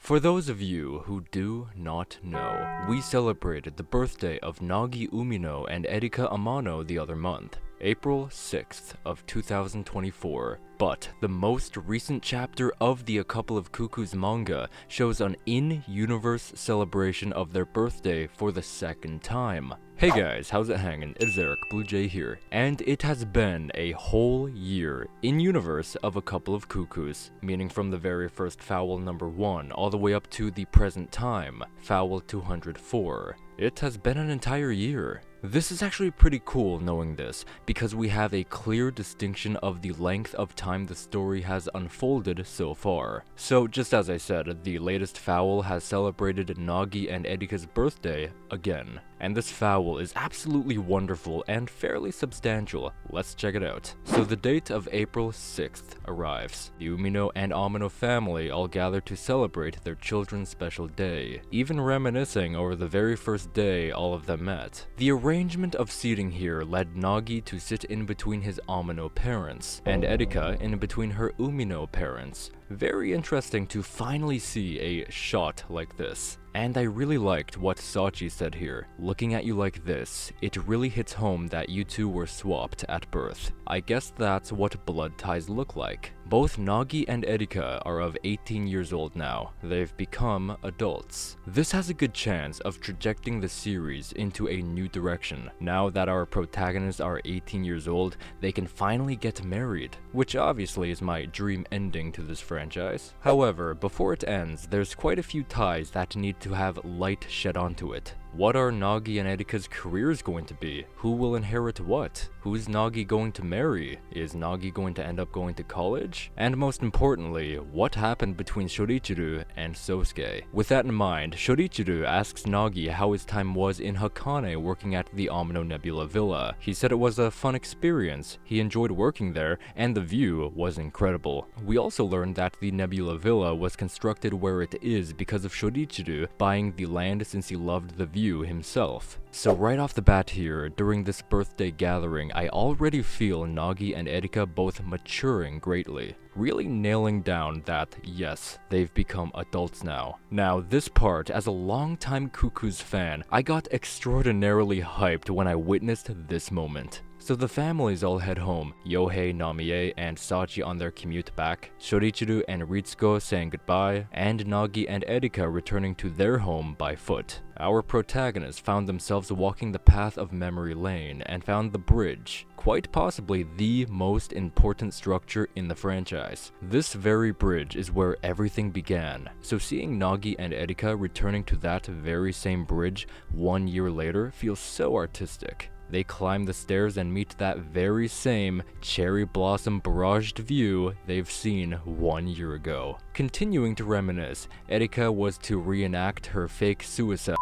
For those of you who do not know, we celebrated the birthday of Nagi Umino and Erika Amano the other month, April 6th of 2024. But the most recent chapter of the A Couple of Cuckoos manga shows an in-universe celebration of their birthday for the second time. Hey guys, how's it hanging? It's TheLivingBluejay here, and it has been a whole year in-universe of A Couple of Cuckoos, meaning from the very first foul number 1 all the way up to the present time, foul 204. It has been an entire year. This is actually pretty cool knowing this, because we have a clear distinction of the length of time the story has unfolded so far. So just as I said, the latest foul has celebrated Nagi and Erika's birthday again. And this foul is absolutely wonderful and fairly substantial. Let's check it out. So the date of April 6th arrives. The Umino and Amino family all gather to celebrate their children's special day, even reminiscing over the very first day all of them met. The arrangement of seating here led Nagi to sit in between his Amino parents, and Erika in between her Umino parents. Very interesting to finally see a shot like this. And I really liked what Sachi said here. Looking at you like this, it really hits home that you two were swapped at birth. I guess that's what blood ties look like. Both Nagi and Erika are of 18 years old now. They've become adults. This has a good chance of trajecting the series into a new direction. Now that our protagonists are 18 years old, they can finally get married, which obviously is my dream ending to this franchise. However, before it ends, there's quite a few ties that need to have light shed onto it. What are Nagi and Erika's careers going to be? Who will inherit what? Who's Nagi going to marry? Is Nagi going to end up going to college? And most importantly, what happened between Shorichiro and Sosuke? With that in mind, Shorichiro asks Nagi how his time was in Hakane working at the Umino Nebula Villa. He said it was a fun experience, he enjoyed working there, and the view was incredible. We also learned that the Nebula Villa was constructed where it is because of Shorichiro buying the land since he loved the view himself. So right off the bat here, during this birthday gathering, I already feel Nagi and Erika both maturing greatly, really nailing down that yes, they've become adults now. Now this part, as a longtime Cuckoos fan, I got extraordinarily hyped when I witnessed this moment. So the families all head home, Yohei, Namie, and Sachi on their commute back, Shorichiro and Ritsuko saying goodbye, and Nagi and Erika returning to their home by foot. Our protagonists found themselves walking the path of memory lane and found the bridge, quite possibly the most important structure in the franchise. This very bridge is where everything began, so seeing Nagi and Erika returning to that very same bridge 1 year later feels so artistic. They climb the stairs and meet that very same cherry blossom barraged view they've seen 1 year ago. Continuing to reminisce, Erika was to reenact her fake suicide.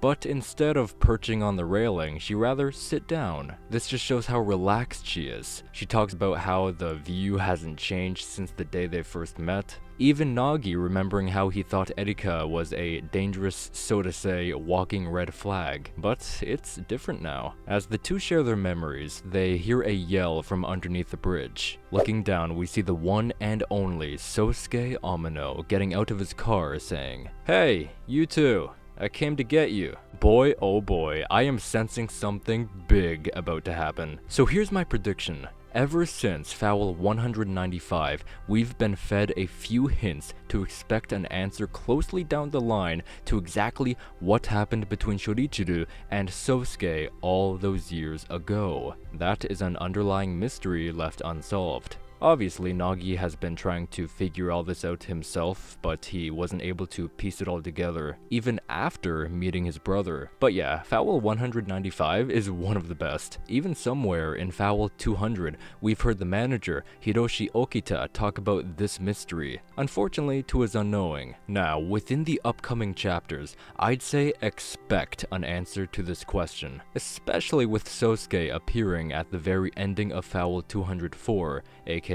But instead of perching on the railing, she rather sit down. This just shows how relaxed she is. She talks about how the view hasn't changed since the day they first met. Even Nagi remembering how he thought Erika was a dangerous, so to say, walking red flag. But it's different now. As the two share their memories, they hear a yell from underneath the bridge. Looking down, we see the one and only Sosuke Umino getting out of his car saying, "Hey, you two. I came to get you." Boy, oh boy, I am sensing something big about to happen. So here's my prediction. Ever since foul 195, we've been fed a few hints to expect an answer closely down the line to exactly what happened between Shorichiro and Sosuke all those years ago. That is an underlying mystery left unsolved. Obviously, Nagi has been trying to figure all this out himself, but he wasn't able to piece it all together, even after meeting his brother. But yeah, foul 195 is one of the best. Even somewhere in foul 200, we've heard the manager, Hiroshi Okita, talk about this mystery, unfortunately to his unknowing. Now, within the upcoming chapters, I'd say expect an answer to this question, especially with Sosuke appearing at the very ending of foul 204, aka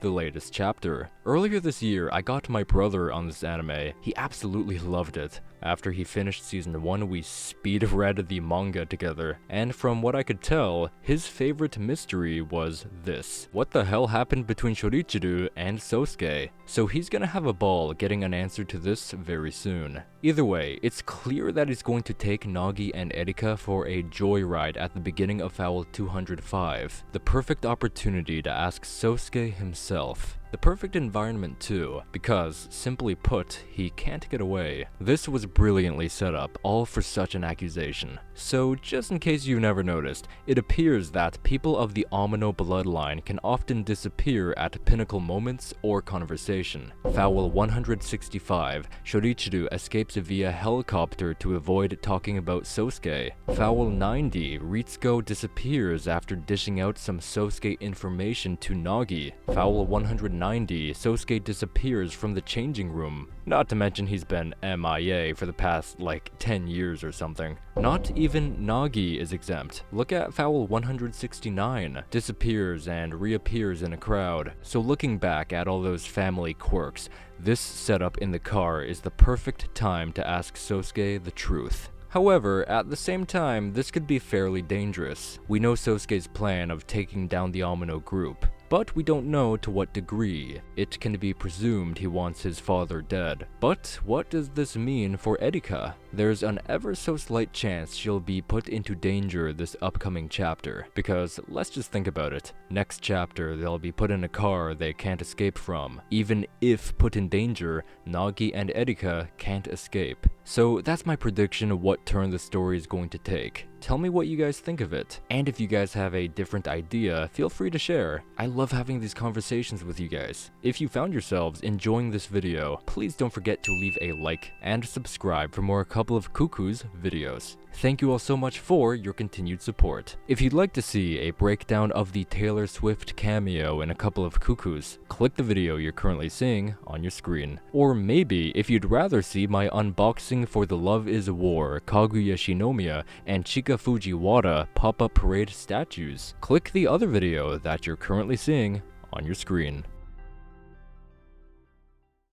the latest chapter. Earlier this year, I got my brother on this anime. He absolutely loved it. After he finished season 1, we speed read the manga together, and from what I could tell, his favorite mystery was this. What the hell happened between Shorichiro and Sosuke? So he's gonna have a ball getting an answer to this very soon. Either way, it's clear that he's going to take Nagi and Erika for a joyride at the beginning of Foul 205. The perfect opportunity to ask Sosuke himself. The perfect environment too, because, simply put, he can't get away. This was brilliantly set up, all for such an accusation. So, just in case you've never noticed, it appears that people of the Umino bloodline can often disappear at pinnacle moments or conversation. Foul 165, Shorichiro escapes via helicopter to avoid talking about Sosuke. Foul 90, Ritsuko disappears after dishing out some Sosuke information to Nagi. Foul 190, Sosuke disappears from the changing room. Not to mention he's been MIA for the past, 10 years or something. Not even Nagi is exempt. Look at Foul 169. Disappears and reappears in a crowd. So looking back at all those family quirks, this setup in the car is the perfect time to ask Sosuke the truth. However, at the same time, this could be fairly dangerous. We know Sosuke's plan of taking down the Umino group, but we don't know to what degree. It can be presumed he wants his father dead. But what does this mean for Erika? There's an ever so slight chance she'll be put into danger this upcoming chapter, because let's just think about it. Next chapter, they'll be put in a car they can't escape from. Even if put in danger, Nagi and Erika can't escape. So that's my prediction of what turn the story is going to take. Tell me what you guys think of it. And if you guys have a different idea, feel free to share. I love having these conversations with you guys. If you found yourselves enjoying this video, please don't forget to leave a like and subscribe for more A Couple of Cuckoos videos. Thank you all so much for your continued support. If you'd like to see a breakdown of the Taylor Swift cameo in A Couple of Cuckoos, click the video you're currently seeing on your screen. Or maybe if you'd rather see my unboxing for the Love is War, Kaguya Shinomiya, and Chika Fujiwara pop-up parade statues, click the other video that you're currently seeing on your screen.